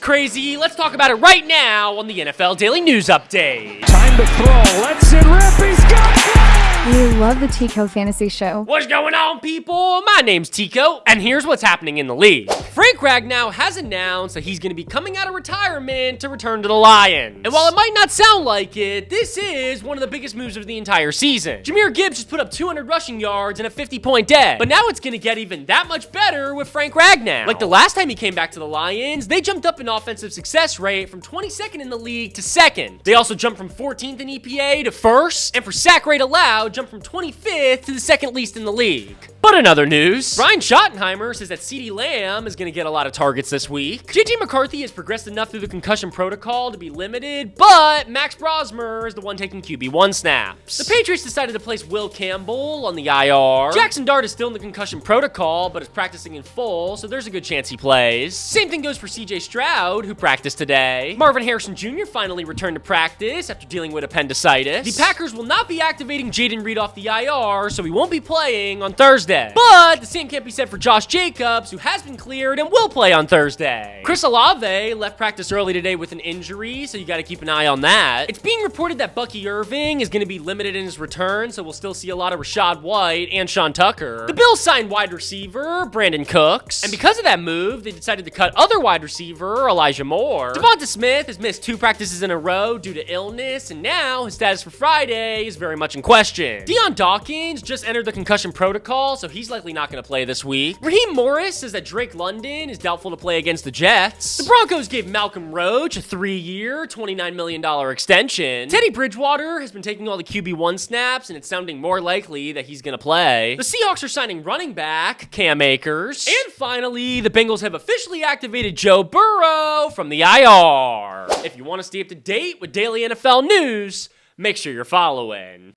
crazy? Let's talk about it right now on the NFL Daily News Update. Time to throw. Let's it rip. He's got it. We love the Tico Fantasy Show. What's going on, people? My name's Tico, and here's what's happening in the league. Frank Ragnow has announced that he's going to be coming out of retirement to return to the Lions. And while it might not sound like it, this is one of the biggest moves of the entire season. Jahmyr Gibbs just put up 200 rushing yards and a 50-point day. But now it's going to get even that much better with Frank Ragnow. Like the last time he came back to the Lions, they jumped up in offensive success rate from 22nd in the league to 2nd. They also jumped from 14th in EPA to 1st, and for sack rate allowed, jumped from 25th to the 2nd least in the league. But in other news, Brian Schottenheimer says that CeeDee Lamb is going to get a lot of targets this week. JJ McCarthy has progressed enough through the concussion protocol to be limited, but Max Brosmer is the one taking QB1 snaps. The Patriots decided to place Will Campbell on the IR. Jackson Dart is still in the concussion protocol, but is practicing in full, so there's a good chance he plays. Same thing goes for CJ Stroud, who practiced today. Marvin Harrison Jr. finally returned to practice after dealing with appendicitis. The Packers will not be activating Jaden Reed off the IR, so he won't be playing on Thursday. But the same can't be said for Josh Jacobs, who has been cleared and will play on Thursday. Chris Olave left practice early today with an injury, so you got to keep an eye on that. It's being reported that Bucky Irving is going to be limited in his return, so we'll still see a lot of Rashad White and Sean Tucker. The Bills signed wide receiver Brandon Cooks, and because of that move, they decided to cut other wide receiver Elijah Moore. Devonta Smith has missed 2 practices in a row due to illness, and now his status for Friday is very much in question. Deion Dawkins just entered the concussion protocol, so he's likely not going to play this week. Raheem Morris says that Drake London is doubtful to play against the Jets. The Broncos gave Malcolm Roach a 3-year, $29 million extension. Teddy Bridgewater has been taking all the QB1 snaps, and it's sounding more likely that he's going to play. The Seahawks are signing running back Cam Akers. And finally, the Bengals have officially activated Joe Burrow from the IR. If you want to stay up to date with daily NFL news, make sure you're following.